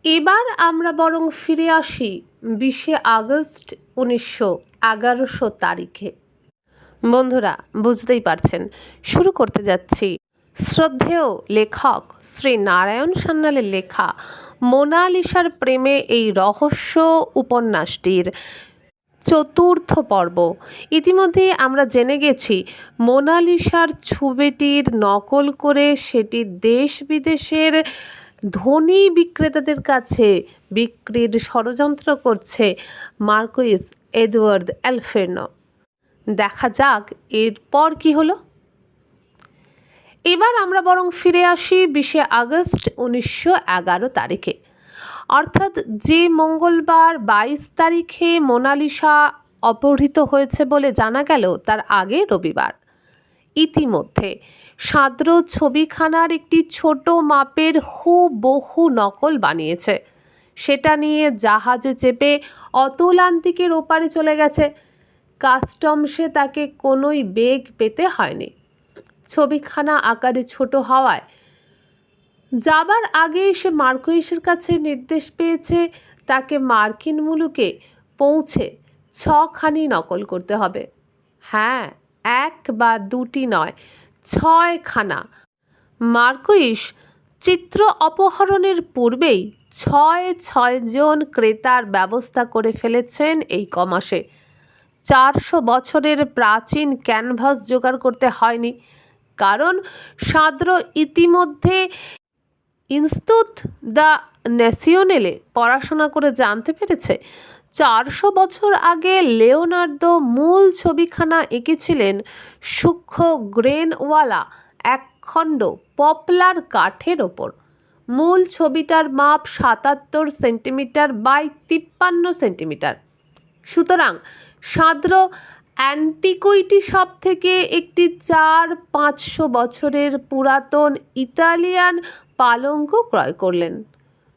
এবার আমরা বরং ফিরে আসি 20 আগস্ট 1911 তারিখে। বন্ধুরা, বুঝতেই পারছেন, শুরু করতে যাচ্ছি শ্রদ্ধেয় লেখক শ্রী নারায়ণ সান্যালের লেখা মোনালিসার প্রেমে এই রহস্য উপন্যাসটির চতুর্থ পর্ব। ইতিমধ্যে আমরা জেনে গেছি মোনালিসার ছবিটির নকল করে সেটি দেশ বিদেশের ধনী বিক্রেতাদের কাছে বিক্রির ষড়যন্ত্র করছে মার্কুইস এডওয়ার্ড অ্যালফের্নো। দেখা যাক এরপর কি হলো। এবার আমরা বরং ফিরে আসি 20 আগস্ট 1911 তারিখে, অর্থাৎ যে মঙ্গলবার 22 তারিখে মোনালিসা অপহৃত হয়েছে বলে জানা গেল তার আগে রবিবার। ইতিমধ্যে সাদ্র ছবিখানার একটি ছোট মাপের হুবহু নকল বানিয়েছে। সেটা নিয়ে জাহাজে চেপে অতলান্তিকের ওপারে চলে গেছে। কাস্টমসে তাকে কোনোই বেগ পেতে হয়নি। ছবিখানা আকারে ছোট হওয়ায় যাবার আগে সে মার্কুইসের কাছে নির্দেশ পেয়েছে তাকে মার্কিন মুলুকে পৌঁছে 6খানি নকল করতে হবে। হ্যাঁ, 1 বা 2টি নয়, 6খানা। মার্কুইস চিত্র অপহরণের পূর্বেই 6জন ক্রেতার ব্যবস্থা করে ফেলেছেন এই কমাসে। 400 বছরের প্রাচীন ক্যানভাস জোগাড় করতে হয়নি, কারণ সাদ্র ইতিমধ্যে ইনস্তুত দ্য ন্যাশনালে পড়াশোনা করে জানতে পেরেছে 400 বছর আগে লিওনার্দো মূল ছবিখানা এঁকেছিলেন সূক্ষ্ম গ্রেনওয়ালা একখণ্ড পপলার কাঠের ওপর। মূল ছবিটার মাপ 77 সেন্টিমিটার বাই 53 সেন্টিমিটার। সুতরাং সাদ্র অ্যান্টিকুইটি শপ থেকে একটি 400-500 বছরের পুরাতন ইতালিয়ান পালঙ্ক ক্রয় করলেন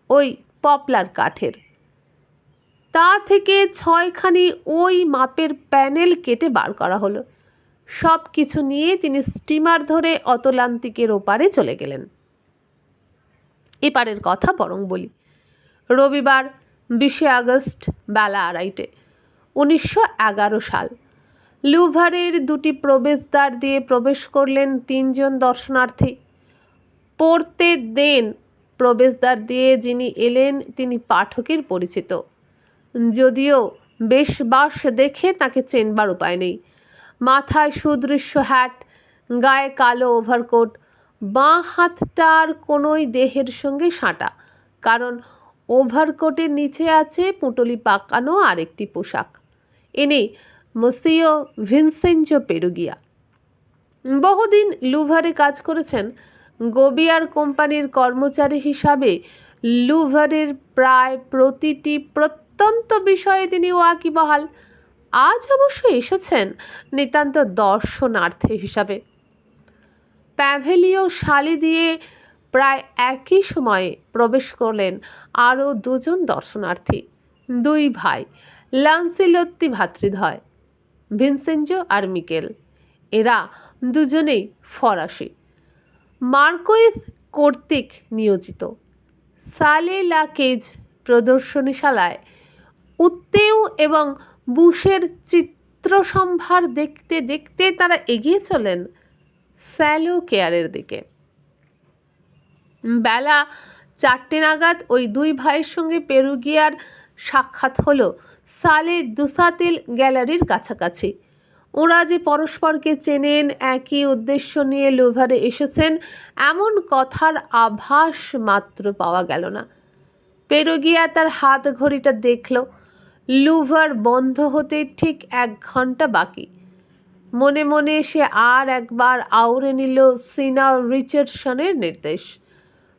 ওই পপলার কাঠের। তা থেকে 6খানি ওই মাপের প্যানেল কেটে বার করা হলো। সব কিছু নিয়ে তিনি স্টিমার ধরে অতলান্তিকের ওপারে চলে গেলেন। এপারের কথা বরং বলি। রবিবার 20 আগস্ট বেলা 2:30, 1911 সাল। লুভারের 2টি প্রবেশদ্বার দিয়ে প্রবেশ করলেন 3 জন দর্শনার্থী। পড়তে দেন প্রবেশদ্বার দিয়ে যিনি এলেন তিনি পাঠকের পরিচিত, যদিও বেশবাস দেখে তাকে চেনবার উপায় নেই। মাথায় সুদৃশ্য হ্যাট, গায়ে কালো ওভারকোট, বাঁ হাতটার কোনোই দেহের সঙ্গে সাঁটা, কারণ ওভারকোটের নিচে আছে পুঁটলি পাকানো আরেকটি পোশাক। ইনি মসিও ভিনসেঞ্জো পেরুগিয়া। বহুদিন লুভারে কাজ করেছেন। গোবিয়ার কোম্পানির কর্মচারী হিসাবে লুভারের প্রায় প্রতিটি প্রত্যন্ত বিষয়ে তিনি ওয়াকিবহাল। আজ অবশ্য এসেছেন নিতান্ত দর্শনার্থী হিসাবে। প্যাভেলিও শালি দিয়ে প্রায় একই সময়ে প্রবেশ করলেন আরও 2 জন দর্শনার্থী, 2 ভাই, লান্সিলত্তি ভ্রাতৃদ্বয়, ভিনসেঞ্জো আর মিকেল। এরা দুজনেই ফরাসি, মার্কুইস কর্তৃক নিয়োজিত। সালে লা কেজ প্রদর্শনীশালায় উত্তেও এবং বুশের চিত্রসম্ভার দেখতে দেখতে তারা এগিয়ে চলেন স্যালো কেয়ারের দিকে। বেলা 4টে নাগাদ ওই 2 ভাইয়ের সঙ্গে পেরুগিয়ার সাক্ষাৎ হলো সালে দুসাতিল গ্যালারির কাছাকাছি। ওরা যে পরস্পরকে চেনেন, একই উদ্দেশ্য নিয়ে লুভারে এসেছেন, এমন কথার আভাস মাত্র পাওয়া গেল না। পেরুগিয়া তার হাত ঘড়িটা দেখল। লুভার বন্ধ হতে ঠিক 1 ঘন্টা বাকি। মনে মনে সে আর একবার আউড়ে নিল সিনা রিচার্ডসনের নির্দেশ।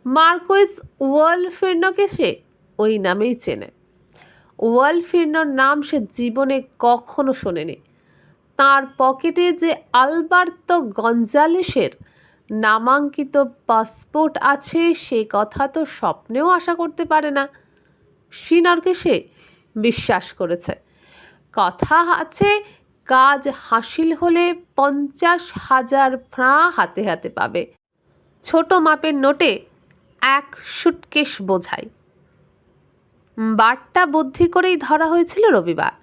মার্কুইস ওয়ালফের্নোকে সে ওই নামেই চেনে। ওয়ালফের্নোর নাম সে জীবনে কখনো শোনেনি। তার পকেটে যে আলবার্তো গঞ্জালেসের নামাঙ্কিত পাসপোর্ট আছে সে কথা তো স্বপ্নেও আশা করতে পারে না। সিনারকে সে বিশ্বাস করেছে। কথা আছে কাজ হাসিল হলে 50,000 ফ্রাঁ হাতে হাতে পাবে। ছোট মাপের নোটে 1 সুটকেস বোঝায়। বারটা বুদ্ধি করেই ধরা হয়েছিল রবিবার,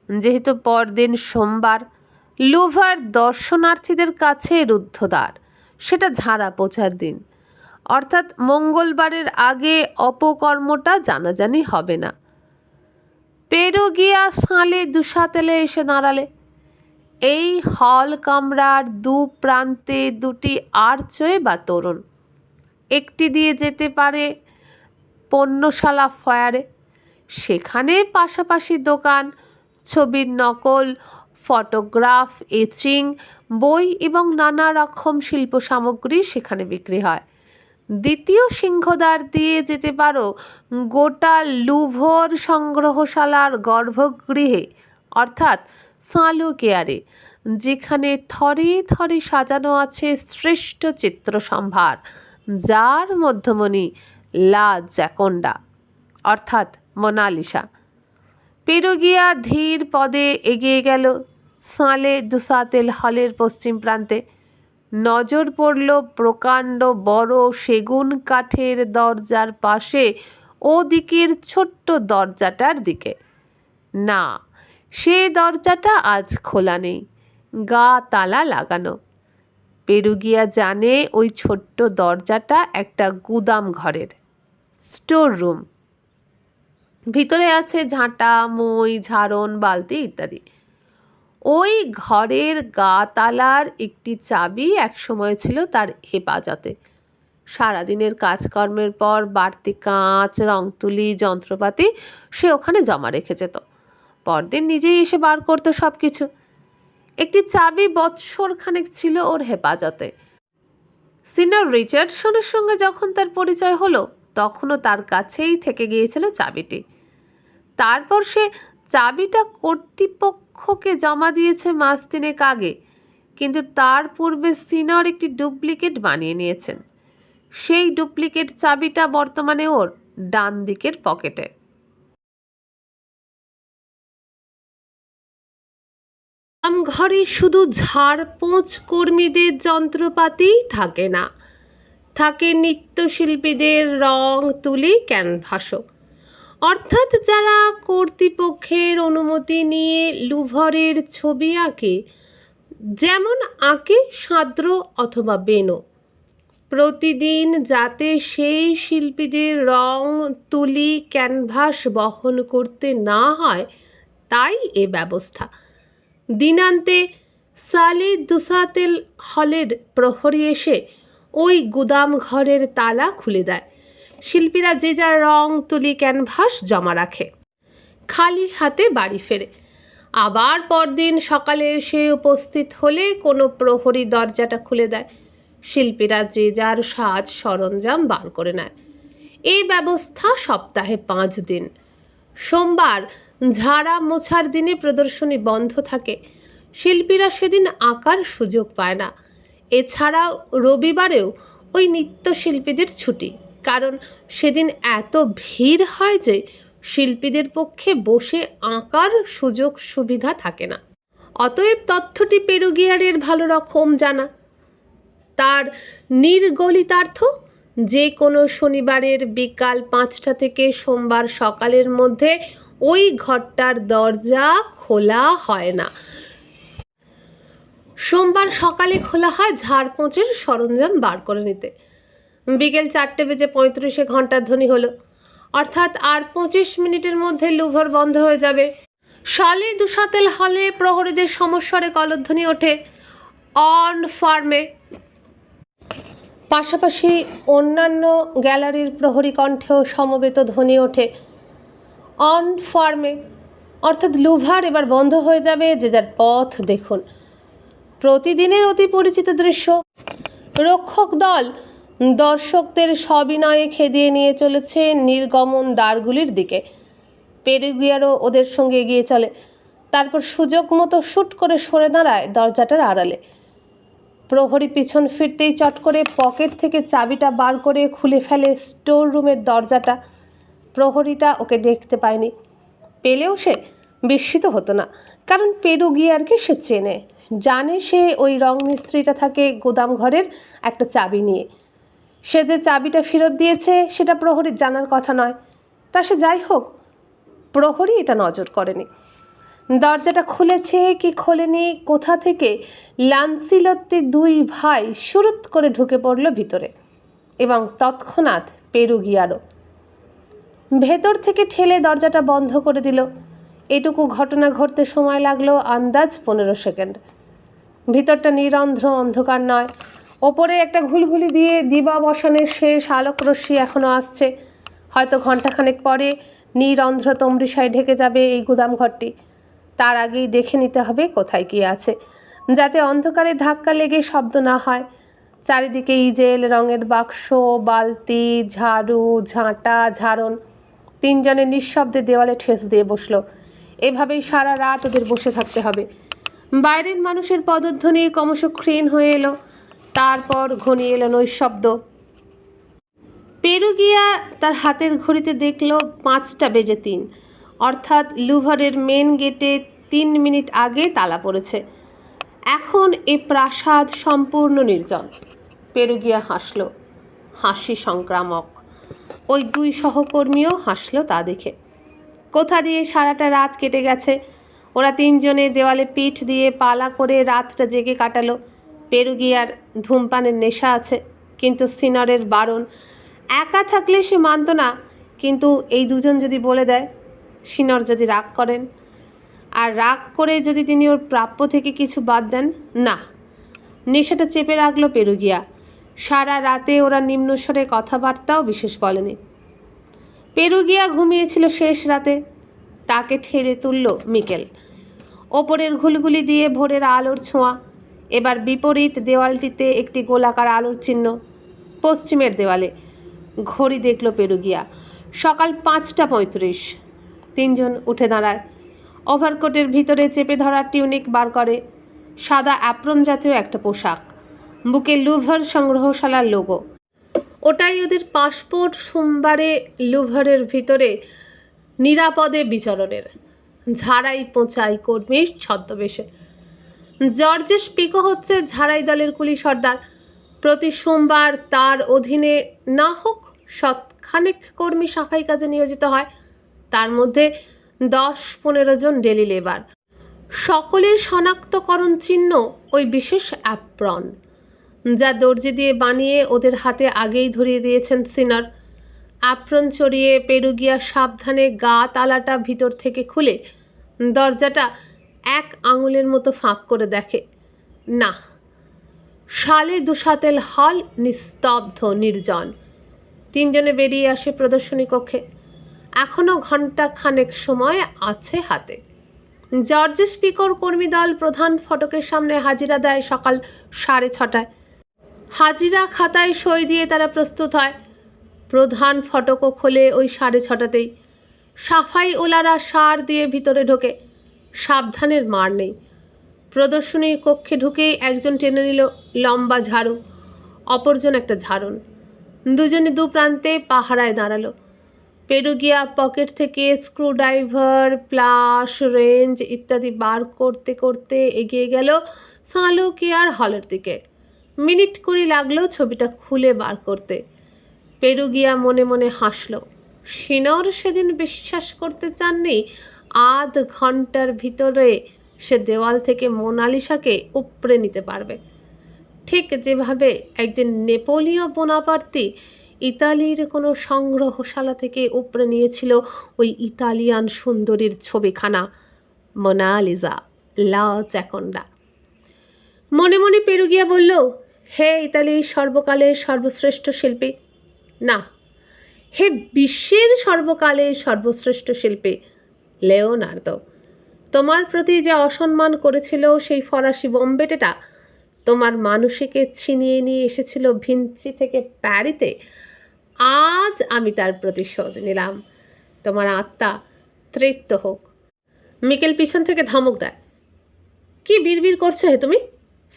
যেহেতু পরদিন সোমবার লুভার দর্শনার্থীদের কাছে রুদ্ধদ্বার, সেটা ঝাড়া পোছার দিন, অর্থাৎ মঙ্গলবারের আগে অপকর্মটা জানাজানি হবে না। পেরোগিয়া সালে দুসাতেলে এসে দাঁড়ালে। এই হল কামরার দু প্রান্তে দুটি আর্চওয়ে বা তোরণ, একটি দিয়ে যেতে পারে পণ্যশালা ফয়ারে। সেখানে পাশাপাশি দোকান, ছবির নকল, ফটোগ্রাফ, এচিং, বই এবং নানা রকম শিল্প সামগ্রী সেখানে বিক্রি হয়। দ্বিতীয় সিংহদ্বার দিয়ে যেতে পারো গোটা লুভর সংগ্রহশালার গর্ভগৃহে, অর্থাৎ সালুকেয়ারে, যেখানে থরে থরে সাজানো আছে শ্রেষ্ঠ চিত্রসম্ভার, যার মধ্যমণি লা জ্যাকোন্ডা, অর্থাৎ মোনালিসা। পেরোগিয়া ধীর পদে এগিয়ে গেল সালে দুসাতেল হলের পশ্চিম প্রান্তে। নজর পড়ল প্রকাণ্ড বড় সেগুন কাঠের দরজার পাশে ও দিকের ছোট্ট দরজাটার দিকে। না, সে দরজাটা আজ খোলা নেই, গা তালা লাগানো। পেরুগিয়া জানে ওই ছোট্ট দরজাটা একটা গুদাম ঘরের, স্টোর রুম। ভিতরে আছে ঝাঁটা, মই, ঝাড়ন, বালতি ইত্যাদি। ওই ঘরের গা তালার একটি চাবি একসময় ছিল তার হেফাজতে। সারাদিনের কাজকর্মের পর বাড়তি কাঁচ, রং তুলি, যন্ত্রপাতি সে ওখানে জমা রেখে যেত। পরদিন নিজেই এসে বার করতো সব কিছু। একটি চাবি বৎসরখানেক ছিল ওর হেফাজতে। সিনিয়র রিচার্ডসনের সঙ্গে যখন তার পরিচয় হলো, তখনও তার কাছেই থেকে গিয়েছিল চাবিটি। তারপর সে চাবিটা কর্তৃপক্ষকে জমা দিয়েছে মাস তিনেক আগে, কিন্তু তার পূর্বে সিনিয়র একটি ডুপ্লিকেট বানিয়ে নিয়েছেন। সেই ডুপ্লিকেট চাবিটা বর্তমানে ওর ডান দিকের পকেটে। ঘরে শুধু ঝাড়পোঁছ কর্মীদের যন্ত্রপাতিই থাকে না, থাকে নৃত্যশিল্পীদের রং তুলি ক্যানভাসও, অর্থাৎ যারা কর্তৃপক্ষের অনুমতি নিয়ে লুভরের ছবি আঁকে, যেমন আঁকে সাদ্র অথবা বেনো। প্রতিদিন যাতে সেই শিল্পীদের রং তুলি ক্যানভাস বহন করতে না হয়, তাই এ ব্যবস্থা। দিনান্তে সালে দুসাতেল হলের প্রহরী এসে ওই গুদাম ঘরের তালা খুলে দেয়। শিল্পীরা যে যার রং তুলি ক্যানভাস জমা রাখে, খালি হাতে বাড়ি ফেরে। আবার পরদিন সকালে এসে উপস্থিত হলে কোনো প্রহরী দরজাটা খুলে দেয়। শিল্পীরা যে যার সাজ সরঞ্জাম বার করে নেয়। এই ব্যবস্থা সপ্তাহে 5 দিন। সোমবার ঝাড়া মোছার দিনে প্রদর্শনী বন্ধ থাকে, শিল্পীরা সেদিন আঁকার সুযোগ পায় না। এছাড়াও রবিবারেও ওই নৃত্যশিল্পীদের ছুটি, কারণ সেদিন এত ভিড় হয় যে শিল্পীদের পক্ষে বসে আঁকার সুযোগ সুবিধা থাকে না। অতএব তথ্যটি পেরুগিয়ারের ভালো রকম জানা। তার নির্গলিতার্থ যে কোনো শনিবারের বিকাল 5টা থেকে সোমবার সকালের মধ্যে ওই ঘরটার দরজা খোলা হয় না। সোমবার সকালে খোলা হয় ঝাড়পোঁচের সরঞ্জাম বার করে নিতে। বিকেল 4:35 ঘন্টার ধ্বনি হলো, অর্থাৎ আর 25 মিনিটের মধ্যে লুভর বন্ধ হয়ে যাবে। সালে দুসাতেল হলে প্রহরীদের সমস্বরে কলধ্বনি ওঠে অন ফার্মে। পাশাপাশি অন্যান্য গ্যালারির প্রহরী কণ্ঠেও সমবেত ধ্বনি ওঠে অন ফার্মে, অর্থাৎ লুভার এবার বন্ধ হয়ে যাবে, যে যার পথ দেখুন। প্রতিদিনের অতি পরিচিত দৃশ্য। রক্ষক দল দর্শকদের সবিনয়ে খেদিয়ে নিয়ে চলেছে নির্গমন দ্বারগুলির দিকে। পেরুগিয়ারও ওদের সঙ্গে এগিয়ে চলে। তারপর সুযোগ মতো শুট করে সরে দাঁড়ায় দরজাটার আড়ালে। প্রহরী পিছন ফিরতেই চট করে পকেট থেকে চাবিটা বার করে খুলে ফেলে স্টোর রুমের দরজাটা। প্রহরীটা ওকে দেখতে পায়নি, পেলেও সে বিস্মিত হতো না, কারণ পেরুগিয়ারকে সে চেনে, জানে সে ওই রং মিস্ত্রিটা থাকে গুদাম ঘরের একটা চাবি নিয়ে। সে যে চাবিটা ফেরত দিয়েছে সেটা প্রহরীর জানার কথা নয়। তা সে যাই হোক, প্রহরী এটা নজর করেনি। দরজাটা খুলেছে কি খোলেনি, কোথা থেকে লান্সিলত্তি দুই ভাই সুরুত করে ঢুকে পড়ল ভিতরে, এবং তৎক্ষণাৎ পেরুগিয়ারও ভেতর থেকে ঠেলে দরজাটা বন্ধ করে দিল। এটুকু ঘটনা ঘটতে সময় লাগলো আন্দাজ 15 সেকেন্ড। ভিতরটা নিরন্ধ্র অন্ধকার নয়, ওপরে একটা ঘুলঘুলি দিয়ে দিবা বসানের শেষ আলোকরশ্মি এখনও আসছে। হয়তো ঘণ্টাখানেক পরে নিরন্ধ্র তমরিসায় ঢেকে যাবে এই গুদাম ঘরটি। তার আগেই দেখে নিতে হবে কোথায় কী আছে, যাতে অন্ধকারে ধাক্কা লেগে শব্দ না হয়। চারিদিকে ইজেল, রঙের বাক্স, বালতি, ঝাড়ু, ঝাঁটা, ঝাড়ন। তিনজনে নিঃশব্দে দেওয়ালে ঠেস দিয়ে বসলো। এভাবেই সারা রাত ওদের বসে থাকতে হবে। বাইরের মানুষের পদধ্বনি ক্রমশ ক্ষীণ হয়ে এলো, তারপর ঘনিয়ে এলো নৈশব্দ। পেরুগিয়া তার হাতের ঘড়িতে দেখল 5টা বেজে 3, অর্থাৎ লুভারের মেন গেটে 3 মিনিট আগে তালা পড়েছে। এখন এ প্রাসাদ সম্পূর্ণ নির্জন। পেরুগিয়া হাসল, হাসি সংক্রামক। ওই 2 সহকর্মীও হাসল তা দেখে। কোথা দিয়ে সারাটা রাত কেটে গেছে। ওরা 3 জনে দেওয়ালে পিঠ দিয়ে পালা করে রাতটা জেগে কাটালো। পেরুগিয়ার ধূমপানের নেশা আছে, কিন্তু সিনরের বারণ। একা থাকলে সে মানত না, কিন্তু এই দুজন যদি বলে দেয়, সিনর যদি রাগ করেন, আর রাগ করে যদি তিনি ওর প্রাপ্য থেকে কিছু বাদ দেন, না, নেশাটা চেপে রাখলো পেরুগিয়া। সারা রাতে ওরা নিম্নস্বরে কথাবার্তাও বিশেষ বলেনি। পেরুগিয়া ঘুমিয়েছিল শেষ রাতে। তাকে ঠেলে তুলল মিকেল। ওপরের ঘুলগুলি দিয়ে ভোরের আলোর ছোঁয়া। এবার বিপরীত দেওয়ালটিতে একটি গোলাকার আলোর চিহ্ন, পশ্চিমের দেওয়ালে। ঘড়ি দেখল পেরুগিয়া, সকাল 5:35। 3 জন উঠে দাঁড়ায়। ওভারকোটের ভিতরে চেপে ধরা টিউনিক বার করে। সাদা অ্যাপ্রন জাতীয় একটা পোশাক, বুকে লুভার সংগ্রহশালার লোগো। ওটাই ওদের পাসপোর্ট। সোমবারে লুভারের ভিতরে নিরাপদে বিচরণের ঝাড়াই পোঁচাই কর্মীর ছদ্মবেশে। জর্জেস পিকো হচ্ছে ঝাড়াই দলের কুলি সর্দার। প্রতি সোমবার তার অধীনে না হোক শতখানেক কর্মী সাফাই কাজে নিয়োজিত হয়, তার মধ্যে 10-15 জন ডেলি লেবার। সকলের শনাক্তকরণ চিহ্ন ওই বিশেষ অ্যাপ্রন, যা দর্জি দিয়ে বানিয়ে ওদের হাতে আগেই ধরিয়ে দিয়েছেন সিনর। অ্যাপ্রন চড়িয়ে পেরুগিয়া সাবধানে গা তালাটা ভিতর থেকে খুলে দরজাটা 1 আঙুলের মতো ফাঁক করে দেখে। না, সালে দুসাতেল হল নিস্তব্ধ, নির্জন। 3 জনে বেরিয়ে আসে প্রদর্শনী কক্ষে। এখনও ঘণ্টাখানেক সময় আছে হাতে। জর্জেস পিকোর কর্মী দল প্রধান ফটকের সামনে হাজিরা দেয় সকাল 6:30টায়। হাজিরা খাতায় সই দিয়ে তারা প্রস্তুত হয়। প্রধান ফটকও খোলে ওই 6:30টাতেই। সাফাই ওলারা সার দিয়ে ভিতরে ঢোকে। সাবধানের মার নেই। প্রদর্শনীর কক্ষে ঢুকেই একজন টেনে নিল লম্বা ঝাড়ু, অপরজন একটা ঝাড়ন। দুজনে 2 প্রান্তে পাহারায় দাঁড়ালো। পেরুগিয়া পকেট থেকে স্ক্রুড্রাইভার, প্লাস, রেঞ্জ ইত্যাদি বার করতে করতে এগিয়ে গেল সালুকিয়ার হলের দিকে। মিনিট 20 লাগলো ছবিটা খুলে বার করতে। পেরুগিয়া মনে মনে হাসল। সিনর সেদিন বিশ্বাস করতে চাননি আধ ঘন্টার ভিতরে সে দেওয়াল থেকে মোনালিসাকে উপড়ে নিতে পারবে, ঠিক যেভাবে একদিন নেপোলিয়ন বোনাপার্তি ইতালির কোনো সংগ্রহশালা থেকে উপড়ে নিয়েছিল ওই ইতালিয়ান সুন্দরীর ছবিখানা, মোনালিসা লা জ্যাকোন্ডা। মনে মনে পেরুগিয়া বলল, হে ইতালির সর্বকালের সর্বশ্রেষ্ঠ শিল্পী, না, হে বিশ্বের সর্বকালের সর্বশ্রেষ্ঠ শিল্পী লিওনার্দো, তোমার প্রতি যে অসম্মান করেছিল সেই ফরাসি বোম্বেটেটা তোমার মানুষকে ছিনিয়ে নিয়ে এসেছিল ভিঞ্চি থেকে প্যারিতে, আজ আমি তার প্রতিশোধ নিলাম। তোমার আত্মা তৃপ্ত হোক। মিকেল পিছন থেকে ধমক দেয়, কি বিড়বিড় করছো হে তুমি?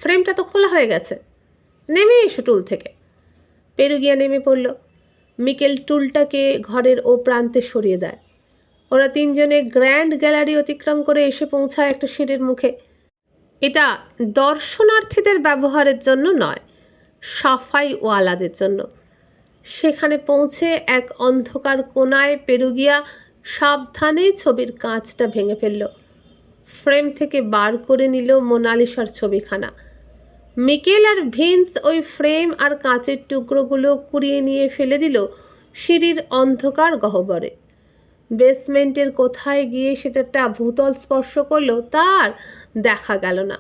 ফ্রেমটা তো খোলা হয়ে গেছে। নেমে এসো টুল থেকে। পেরুগিয়া নেমে পড়ল। মিকেল টুলটাকে ঘরের ও প্রান্তে সরিয়ে দেয়। ওরা 3 জনে গ্র্যান্ড গ্যালারি অতিক্রম করে এসে পৌঁছায় একটা সিঁড়ির মুখে। এটা দর্শনার্থীদের ব্যবহারের জন্য নয়, সাফাই ওয়ালাদের জন্য। সেখানে পৌঁছে এক অন্ধকার কোণায় পেরুগিয়া সাবধানে ছবির কাঁচটা ভেঙে ফেলল। ফ্রেম থেকে বার করে নিল মোনালিসার ছবিখানা। মিকেল আর ভিন্স ওই ফ্রেম আর কাঁচের টুকরোগুলো কুড়িয়ে নিয়ে ফেলে দিল সিঁড়ির অন্ধকার গহ্বরে। বেসমেন্টের কোথায় গিয়ে সেটা ভূতল স্পর্শ করলো তার দেখা গেল না।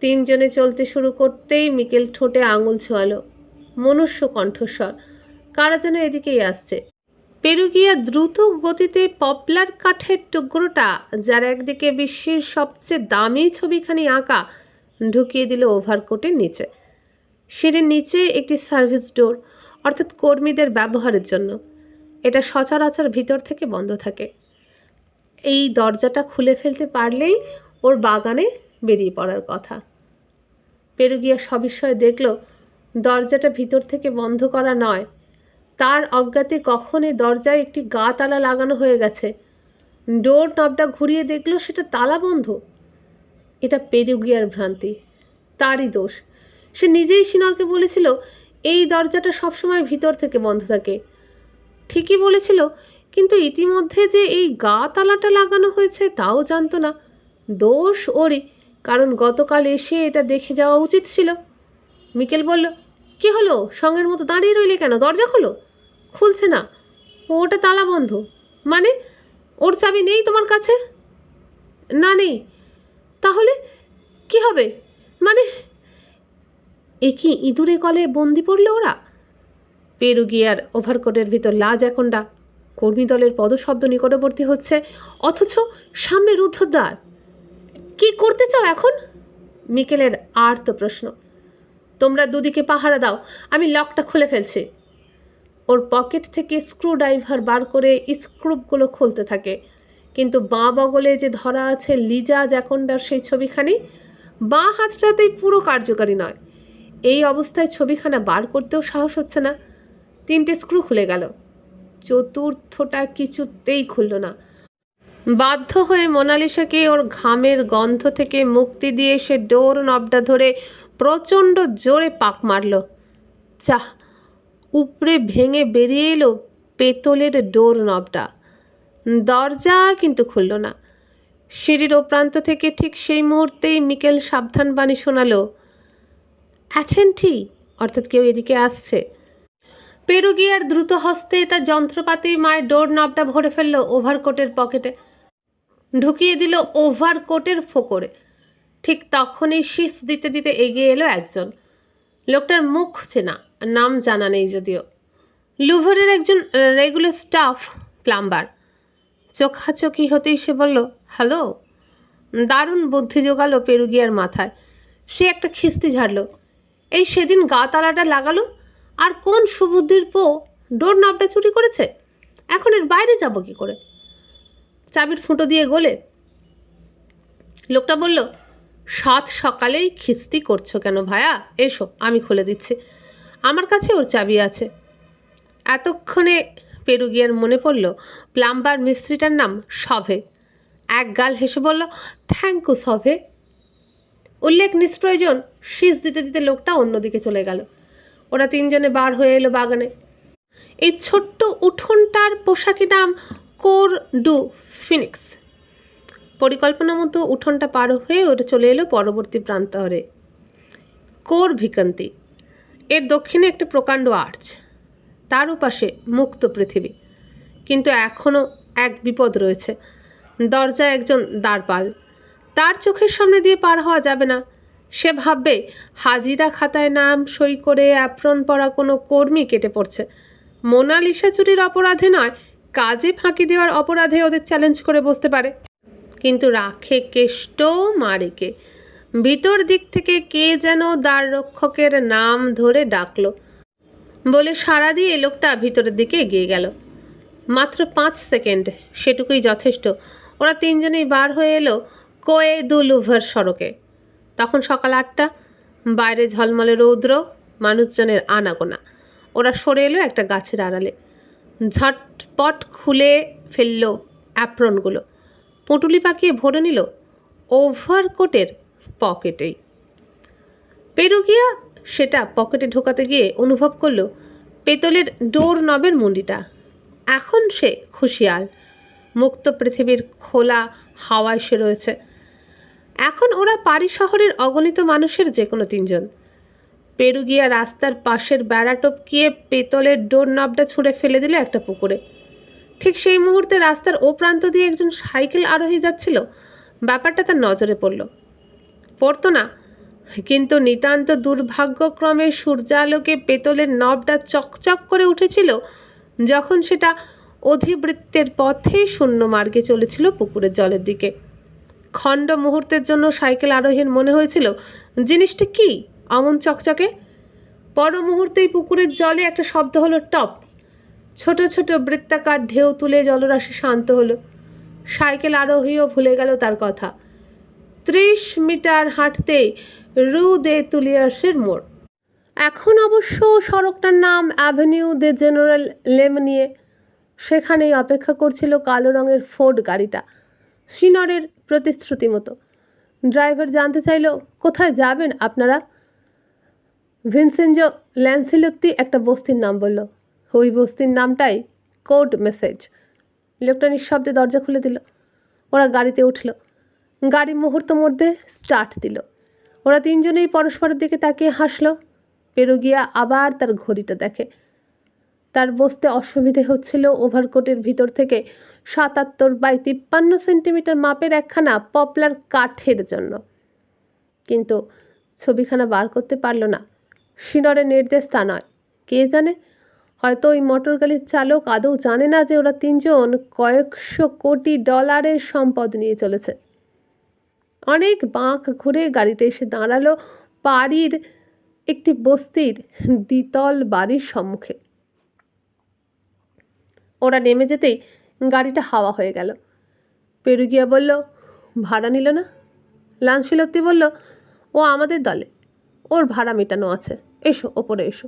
তিনজনে চলতে শুরু করতেই মিকেল ঠোঁটে আঙুল ছোঁয়ালো। মনুষ্য কণ্ঠস্বর, কারা যেন এদিকেই আসছে। পেরুগিয়া দ্রুত গতিতে পপলার কাঠের টুকরোটা, যার একদিকে বিশ্বের সবচেয়ে দামি ছবিখানি আঁকা, ঢুকিয়ে দিল ওভারকোটের নিচে। সিঁড়ির নিচে একটি সার্ভিস ডোর, অর্থাৎ কর্মীদের ব্যবহারের জন্য। এটা সচরাচর ভিতর থেকে বন্ধ থাকে। এই দরজাটা খুলে ফেলতে পারলেই ওর বাগানে বেরিয়ে পড়ার কথা। পেরুগিয়া সবিস্ময়ে দেখল দরজাটা ভিতর থেকে বন্ধ করা নয়, তার অজ্ঞাতে কখন এই দরজায় একটি গা তালা লাগানো হয়ে গেছে। ডোর নবটা ঘুরিয়ে দেখল সেটা তালা বন্ধ। এটা পেরুগিয়ার ভ্রান্তি, তারই দোষ। সে নিজেই সিনরকে বলেছিল এই দরজাটা সবসময় ভিতর থেকে বন্ধ থাকে। ঠিকই বলেছিল, কিন্তু ইতিমধ্যে যে এই গা তালাটা লাগানো হয়েছে তাও জানতো না। দোষ ওরই, কারণ গতকাল এসে এটা দেখে যাওয়া উচিত ছিল। মিকেল বলল, কি হলো, সঙ্গের মতো দাঁড়িয়ে রইলে কেন? দরজা খোলো। খুলছে না, ওটা তালা বন্ধ। মানে ওর চাবি নেই তোমার কাছে? না নেই। তাহলে কি হবে? মানে এ কি ইঁদুরে কলে বন্দি পড়লো ওরা? পেরুগিয়ার ওভারকোটের ভিতর লাজ একন্ডা। কর্মী দলের পদশব্দ নিকটবর্তী হচ্ছে, অথচ সামনে রুদ্ধদ্বার। কি করতে চাও এখন? মিকেলের আর্ত প্রশ্ন। তোমরা দুদিকে পাহারা দাও, আমি লকটা খুলে ফেলছি। ওর পকেট থেকে স্ক্রুড্রাইভার বার করে স্ক্রুপগুলো খুলতে থাকে, কিন্তু বাঁ বগলে যে ধরা আছে লিজা জ্যাকন্ডার সেই ছবিখানি, বাঁ হাতটাতেই পুরো কার্যকারী নয়। এই অবস্থায় ছবিখানা বার করতেও সাহস হচ্ছে না। 3টে স্ক্রু খুলে গেল, চতুর্থটা কিছুতেই খুলল না। বাধ্য হয়ে মোনালিসাকে ওর ঘামের গন্ধ থেকে মুক্তি দিয়ে সে ডোর নবটা ধরে প্রচণ্ড জোরে পাক মারল। চাহ, উপড়ে ভেঙে বেরিয়ে এলো পেতলের ডোর নবটা। দরজা কিন্তু খুলল না। সিঁড়ির ও প্রান্ত থেকে ঠিক সেই মুহূর্তেই মিকেল সাবধান বাণী শোনালো, অ্যাটেন্টি, অর্থাৎ কেউ এদিকে আসছে। পেরুগিয়ার দ্রুত হস্তে তার যন্ত্রপাতি মায়ের ডোর নবটা ভরে ফেললো ওভারকোটের পকেটে, ঢুকিয়ে দিল ওভারকোটের ফোকরে। ঠিক তখনই শীষ দিতে দিতে এগিয়ে এলো একজন। লোকটার মুখ চেনা, নাম জানা নেই যদিও। লুভরের একজন রেগুলার স্টাফ, প্লাম্বার। চোখাচোখি হতেই সে বলল, হ্যালো। দারুণ বুদ্ধি জোগালো পেরুগিয়ার মাথায়। সে একটা খিস্তি ঝাড়ল। এই সেদিন গা তালাটা লাগালো, আর কোন সুবুদ্ধির পো ডোর নবটা চুরি করেছে? এখন এর বাইরে যাব কি করে? চাবির ফুটো দিয়ে গোলে। লোকটা বলল, সাত সকালেই খিস্তি করছো কেন ভায়া? এসো, আমি খুলে দিচ্ছি, আমার কাছে ওর চাবি আছে। এতক্ষণে পেরুগিয়ার মনে পড়ল প্লাম্বার মিস্ত্রিটার নাম সভে। এক গাল হেসে বলল, থ্যাংক ইউ সভে। উল্লেখ নিষ্প্রয়োজন। শীষ দিতে দিতে লোকটা অন্যদিকে চলে গেল। ওরা তিনজনে বার হয়ে এলো বাগানে। এই ছোট্ট উঠোনটার পোশাকি নাম কোর ডু ফিনিক্স। পরিকল্পনা মতো উঠোনটা পার হয়ে ওটা চলে এলো পরবর্তী প্রান্তরে, কোর ভিকান্তি। এর দক্ষিণে একটা প্রকাণ্ড আর্চ, তার ওপাশে মুক্ত পৃথিবী। কিন্তু এখনও এক বিপদ রয়েছে। দরজায় একজন দ্বারপাল। তার চোখের সামনে দিয়ে পার হওয়া যাবে না। সে ভাববে হাজিরা খাতায় নাম সই করে অ্যাপ্রন পরা কোনো কর্মী কেটে পড়ছে। মোনালিসা চুরির অপরাধে নয়, কাজে ফাঁকি দেওয়ার অপরাধে ওদের চ্যালেঞ্জ করে বসতে পারে। কিন্তু রাখে কেষ্ট মারেকে। ভিতর দিক থেকে কে যেন দ্বাররক্ষকের নাম ধরে ডাকলো বলে সাড়া দিয়ে লোকটা ভিতরের দিকে এগিয়ে গেল। মাত্র 5 সেকেন্ড, সেটুকুই যথেষ্ট। ওরা তিনজনেই বার হয়ে এলো কোয়ে দু লুভার সড়কে। তখন সকাল 8টা, বাইরে ঝলমলে রৌদ্র, মানুষজনের আনাগোনা। ওরা সরে এলো একটা গাছের আড়ালে। ঝটপট খুলে ফেললো অ্যাপ্রনগুলো, পুঁটুলি পাকিয়ে ভরে নিল ওভারকোটের পকেটেই। পেরুগিয়া সেটা পকেটে ঢোকাতে গিয়ে অনুভব করলো পেতলের ডোর নবের মুন্ডিটা। এখন সে খুশিয়াল। মুক্ত পৃথিবীর খোলা হাওয়া এসে রয়েছে। এখন ওরা পারি শহরের অগণিত মানুষের যে কোনো তিনজন। পেরুগিয়া রাস্তার পাশের বেড়া টপকিয়ে পেতলের ডোর নবটা ছুঁড়ে ফেলে দিল একটা পুকুরে। ঠিক সেই মুহূর্তে রাস্তার ও প্রান্ত দিয়ে একজন সাইকেল আরোহী যাচ্ছিল। ব্যাপারটা তার নজরে পড়তো না, কিন্তু নিতান্ত দুর্ভাগ্যক্রমে সূর্যালোকে পেতলের নবটা চকচক করে উঠেছিল যখন সেটা অধিবৃত্তের পথে শূন্য মার্গে চলেছিল পুকুরের জলের দিকে। খণ্ড মুহূর্তের জন্য সাইকেল আরোহীর মনে হয়েছিল জিনিসটা কি অমন চকচকে। পর মুহূর্তেই পুকুরের জলে একটা শব্দ হলো, টপ। ছোট ছোট বৃত্তাকার ঢেউ তুলে জলরাশি শান্ত হলো। সাইকেল আরোহীও ভুলে গেল তার কথা। 30 মিটার হাঁটতেই রু দে তুলিয়ার্সের মোড়। এখন অবশ্য সড়কটার নাম অ্যাভিনিউ দে জেনারেল লেমনিয়ে। সেখানেই অপেক্ষা করছিল কালো রঙের ফোর্ড গাড়িটা, সিনরের প্রতিশ্রুতি মতো। ড্রাইভার জানতে চাইল, কোথায় যাবেন আপনারা? ভিনসেঞ্জো ল্যান্সিলত্তি একটা বস্তির নাম বলল। ওই বস্তির নামটাই কোড মেসেজ। লোকটা নিঃশব্দে দরজা খুলে দিল। ওরা গাড়িতে উঠল। গাড়ি মুহূর্ত মধ্যে স্টার্ট দিল। ওরা তিনজনেই পরস্পরের দিকে তাকিয়ে হাসল। পেরুগিয়া আবার তার ঘড়িটা দেখে। তার বসতে অসুবিধে হচ্ছিল ওভারকোটের ভিতর থেকে 77 বাই 53 সেন্টিমিটার মাপের একখানা পপলার কাঠের জন্য, কিন্তু ছবিখানা বার করতে পারল না। সিনরের নির্দেশ তা নয়। কে জানে, হয়তো ওই মোটর গাড়ির চালক আদৌ জানে না যে ওরা তিনজন কয়েকশো কোটি ডলারের সম্পদ নিয়ে চলেছে। অনেক বাঁক ঘুরে গাড়িটা এসে দাঁড়ালো পাড়ির একটি বস্তির দ্বিতল বাড়ির সম্মুখে। ওরা নেমে যেতেই গাড়িটা হাওয়া হয়ে গেল। পেরুগিয়া বলল, ভাড়া নিল না? লান্সিলত্তি বলল, ও আমাদের দলে, ওর ভাড়া মেটানো আছে। এসো, ওপরে এসো।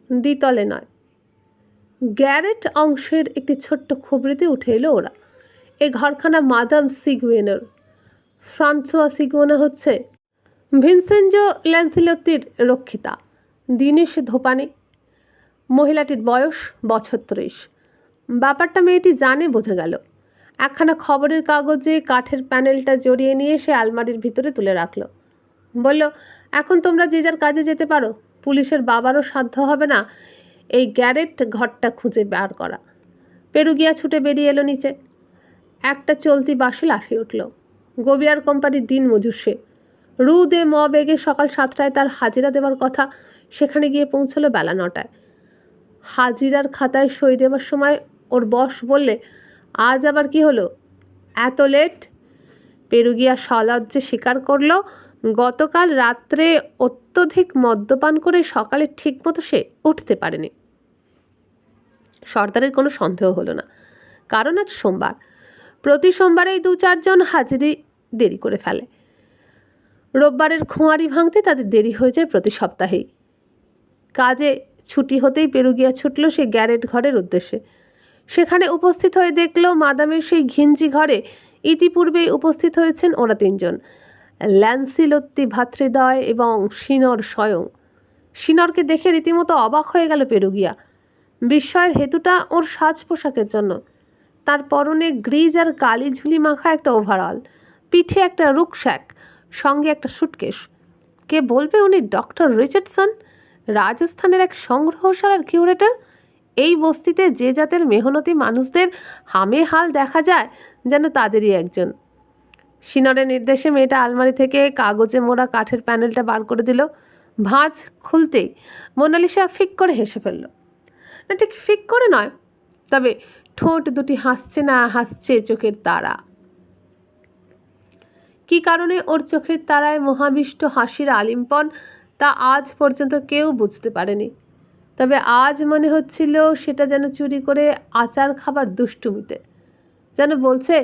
দ্বিতলে নয়, গ্যারেট অংশের একটি ছোট্ট খুবড়িতে উঠে এলো ওরা। এই ঘরখানা মাদাম সিগুয়েনের। ফ্রান্সোয়া সিগুয়েনা হচ্ছে ভিনসেঞ্জো ল্যান্সিলত্তির রক্ষিতা। দিনে সে ধোপানি। মহিলাটির বয়স বছর 30। ব্যাপারটা মেয়েটি জানে, বোঝা গেল। একখানা খবরের কাগজে কাঠের প্যানেলটা জড়িয়ে নিয়ে সে আলমারির ভিতরে তুলে রাখল। বলল, এখন তোমরা যে যার কাজে যেতে পারো। পুলিশের বাবারও সাধ্য হবে না এই গ্যারেট ঘরটা খুঁজে বার করা। পেরুগিয়া ছুটে বেরিয়ে এলো নিচে। একটা চলতি বাসে লাফিয়ে উঠল। গোবিয়ার কোম্পানির দিন মজুর সে। রু দে ম বেগে সকাল 7টায় তার হাজিরা দেওয়ার কথা। সেখানে গিয়ে পৌঁছলো বেলা 9টায়। হাজিরার খাতায় সই দেওয়ার সময় ওর বস বললে, আজ আবার কি হলো, এত লেট? পেরুগিয়া সলজ্জে স্বীকার করল, গতকাল রাত্রে অত্যধিক মদ্যপান করে সকালে ঠিকমতো সে উঠতে পারেনি। সর্দারের কোনো সন্দেহ হলো না, কারণ আজ সোমবার। প্রতি সোমবারেই 2-4 জন হাজিরি দেরি করে ফেলে। রোববারের খোঁয়ারি ভাঙতে তাদের দেরি হয়ে যায় প্রতি সপ্তাহেই। কাজে ছুটি হতেই পেরুগিয়া ছুটল সে গ্যারেট ঘরের উদ্দেশ্যে। সেখানে উপস্থিত হয়ে দেখল মাদামের সেই ঘিঞ্জি ঘরে ইতিপূর্বেই উপস্থিত হয়েছেন ওরা তিনজন, ল্যান্সিলত্তি ভ্রাতৃদ্বয় এবং সিনর স্বয়ং। সিনরকে দেখে রীতিমতো অবাক হয়ে গেল পেরুগিয়া। বিস্ময়ের হেতুটা ওর সাজ পোশাকের জন্য। তার পরনে গ্রিজ আর কালি ঝুলি মাখা একটা ওভারঅল, পিঠে একটা রুকস্যাক, সঙ্গে একটা সুটকেস। কে বলবে উনি ডক্টর রিচার্ডসন, রাজস্থানের এক সংগ্রহশালার কিউরেটর। এই বস্তিতে যে জাতের মেহনতি মানুষদের হামে হাল দেখা যায়, যেন তাদেরই একজন। সিনরের নির্দেশে মেয়েটা আলমারি থেকে কাগজে মোড়া কাঠের প্যানেলটা বার করে দিল। ভাঁজ খুলতেই মোনালিসা ফিক করে হেসে ফেলল। না, ঠিক ফিক করে নয়, তবে ঠোঁট দুটি হাসছে না হাসছে চোখের তারা। কি কারণে ওর চোখের তারায় মহাবিষ্ট হাসির আলিম্পন, তা আজ পর্যন্ত কেউ বুঝতে পারেনি। তবে আজ মনে হচ্ছিল সেটা যেন চুরি করে আচার খাবার দুষ্টুমিতে। যেন বলছে,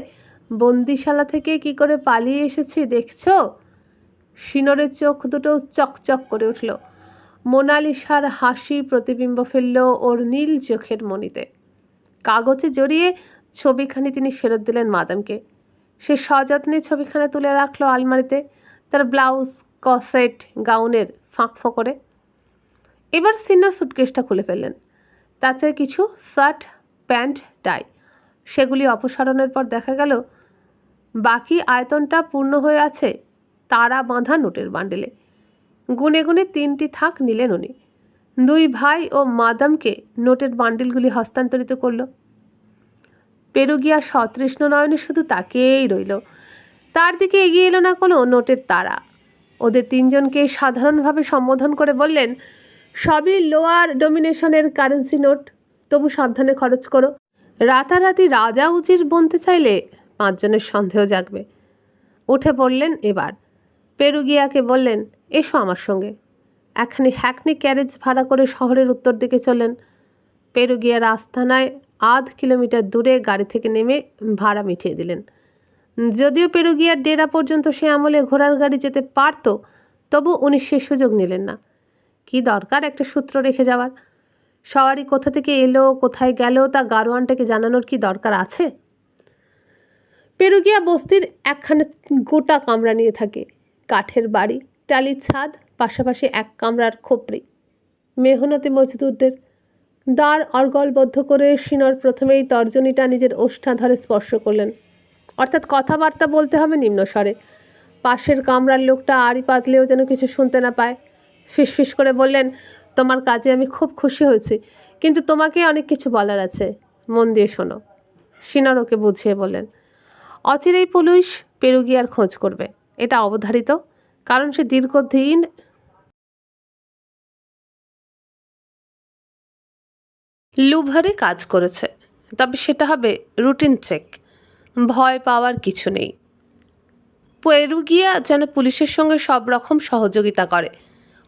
বন্দিশালা থেকে কি করে পালিয়ে এসেছি দেখছো? সিনরের চোখ দুটো চকচক করে উঠল। মোনালিসার হাসি প্রতিবিম্ব ফেলল ওর নীল চোখের মণিতে। কাগজে জড়িয়ে ছবিখানি তিনি ফেরত দিলেন মাদামকে। সে সযত্নে ছবিখানা তুলে রাখলো আলমারিতে, তার ব্লাউজ কসেট গাউনের ফাঁক ফোকরে। এবার সিনর সুটকেসটা খুলে ফেললেন। তাতে কিছু শার্ট, প্যান্ট, টাই, সেগুলি অপসারণের পর দেখা গেল বাকি আয়তনটা পূর্ণ হয়ে আছে তারা বাঁধা নোটের বান্ডেলে। গুনে গুনে 3টি থাক নিলেন উনি। দুই ভাই ও মাদামকে নোটের বান্ডিলগুলি হস্তান্তরিত করল। পেরুগিয়া সতৃষ্ণ নয়নে শুধু তাকেই রইল। তার দিকে এগিয়ে এলো না কোনো নোটের তারা। ওদের 3জনকে সাধারণভাবে সম্বোধন করে বললেন, সবই লোয়ার ডোমিনেশনের কারেন্সি নোট, তবু সাবধানে খরচ করো। রাতারাতি রাজা উজির বনতে চাইলে 5জনের সন্দেহ জাগবে। উঠে পড়লেন এবার। পেরুগিয়াকে বললেন, এসো আমার সঙ্গে। একখানি হ্যাকনি ক্যারেজ ভাড়া করে শহরের উত্তর দিকে চললেন। পেরুগিয়ার আস্তানায় 1/2 কিলোমিটার দূরে গাড়ি থেকে নেমে ভাড়া মিটিয়ে দিলেন। যদিও পেরুগিয়ার ডেরা পর্যন্ত সে আমলে ঘোড়ার গাড়ি যেতে পারত, তবু উনি সে সুযোগ নিলেন না। কি দরকার একটা সূত্র রেখে যাওয়ার? সওয়ারি কোথা থেকে এলো, কোথায় গেল, তা গারোয়ানটাকে জানানোর কি দরকার আছে? পেরুগিয়া বস্তির একখানে গোটা কামরা নিয়ে থাকে। কাঠের বাড়ি, টালির ছাদ, পাশাপাশি 1 কামরার খোপড়ি। মেহনতি মজদুরদের। দ্বার অর্গলবদ্ধ করে সিনর প্রথমেই তর্জনীটা নিজের ওষ্ঠাধরে স্পর্শ করলেন। অর্থাৎ কথাবার্তা বলতে হবে নিম্নস্বরে। পাশের কামরার লোকটা আড়ি পাতলেও যেন কিছু শুনতে না পায়। ফিসফিস করে বললেন, তোমার কাজে আমি খুব খুশি হয়েছি, কিন্তু তোমাকে অনেক কিছু বলার আছে, মন দিয়ে শোনো। সিনর ওকে বুঝিয়ে বললেন, অচিরেই পুলিশ পেরুগিয়ার খোঁজ করবে, এটা অবধারিত, কারণ সে দীর্ঘদিন লুভারে কাজ করেছে। তবে সেটা হবে রুটিন চেক, ভয় পাওয়ার কিছু নেই। পেরুগিয়া যেন পুলিশের সঙ্গে সব রকম সহযোগিতা করে।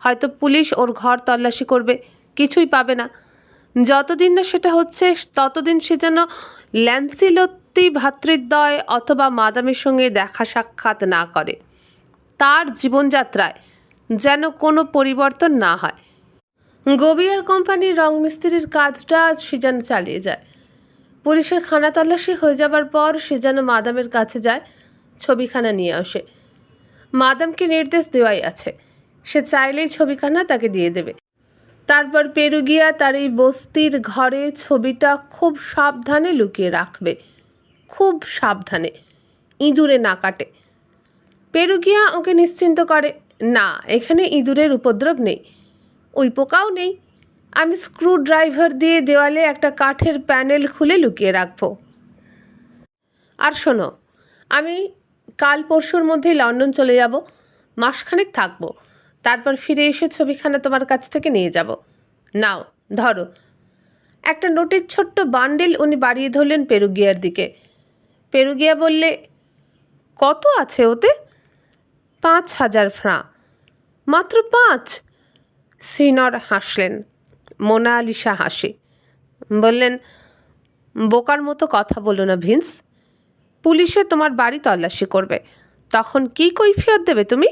হয়তো পুলিশ ওর ঘর তল্লাশি করবে, কিছুই পাবে না। যতদিন না সেটা হচ্ছে ততদিন সে যেন ল্যান্সিলত্তি ভ্রাতৃদ্বয় অথবা মাদামের সঙ্গে দেখা সাক্ষাৎ না করে। তার জীবনযাত্রায় যেন কোনো পরিবর্তন না হয়। গবিয়ার কোম্পানির রং মিস্ত্রির কাজটা সে যেন চালিয়ে যায়। পুলিশের খানা তল্লাশি হয়ে যাবার পর সে যেন মাদামের কাছে যায়, ছবিখানা নিয়ে আসে। মাদামকে নির্দেশ দেওয়াই আছে, সে চাইলেই ছবিখানা তাকে দিয়ে দেবে। তারপর পেরুগিয়া তার এই বস্তির ঘরে ছবিটা খুব সাবধানে লুকিয়ে রাখবে, খুব সাবধানে, ইঁদুরে না কাটে। পেরুগিয়া ওকে নিশ্চিন্ত করে, না, এখানে ইঁদুরের উপদ্রব নেই, ওই পোকাও নেই। আমি স্ক্রু ড্রাইভার দিয়ে দেওয়ালে একটা কাঠের প্যানেল খুলে লুকিয়ে রাখবো। আর শোনো, আমি কাল পরশুর মধ্যেই লন্ডন চলে যাব, মাসখানেক থাকবো, তারপর ফিরে এসে ছবিখানা তোমার কাছ থেকে নিয়ে যাব। নাও ধরো। একটা নোটের ছোট্ট বান্ডিল উনি বাড়িয়ে ধরলেন পেরুগিয়ার দিকে। পেরুগিয়া বললে, কত আছে ওতে? 5,000 ফ্রাঁ। মাত্র 5? সিনর হাসলেন, মোনালিসা হাসি। বললেন, বোকার মতো কথা বলো না ভিন্স। পুলিশে তোমার বাড়ি তল্লাশি করবে, তখন কি কৈফিয়ত দেবে তুমি?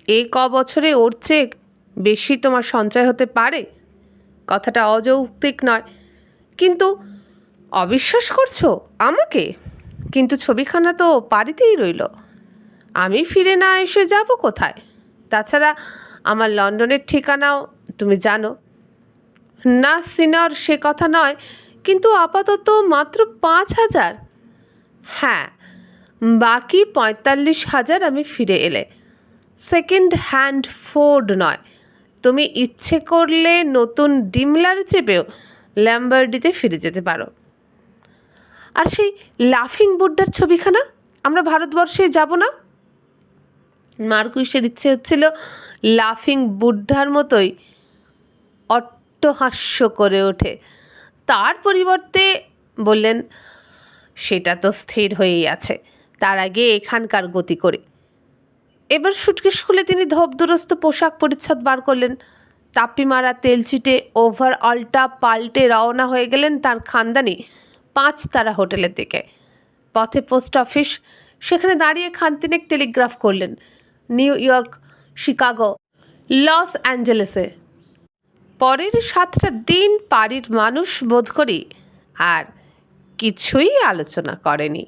এই বছরে ওর চেয়ে বেশি তোমার সঞ্চয় হতে পারে। কথাটা অযৌক্তিক নয়, কিন্তু অবিশ্বাস করছো আমাকে? কিন্তু ছবিখানা তো বাড়িতেই রইল, আমি ফিরে না এসে যাব কোথায়? তাছাড়া আমার লন্ডনের ঠিকানাও তুমি জানো। না সিনর, সে কথা নয়, কিন্তু আপাতত মাত্র 5,000। হ্যাঁ, বাকি 45,000 আমি ফিরে এলে। সেকেন্ড হ্যান্ড ফোর্ড নয়, তুমি ইচ্ছে করলে নতুন ডিমলার চেপেও ল্যাম্বার্ডিতে ফিরে যেতে পারো। আর সেই লাফিং বুড্ডার ছবিখানা, আমরা ভারতবর্ষে যাব না? মার্কুইসের ইচ্ছে হচ্ছিল লাফিং বুড্ডার মতোই অট্টহাস্য করে ওঠে। তার পরিবর্তে বললেন, সেটা তো স্থির হয়েই আছে, তার আগে এখানকার গতি করে। এবার সুটকেস খুলে তিনি ধোপদুরস্ত পোশাক পরিচ্ছদ বার করলেন। তাপ্পি মারা তেল ছিটে ওভারঅলটা পাল্টে রওনা হয়ে গেলেন তার খানদানি 5 তারা হোটেলের দিকে। পথে পোস্ট অফিস, সেখানে দাঁড়িয়ে খানতিনেক টেলিগ্রাফ করলেন নিউ ইয়র্ক, শিকাগো, লস অ্যাঞ্জেলেসে। পরের 7টা দিন বাড়ির মানুষ বোধ করি আর কিছুই আলোচনা করেনি।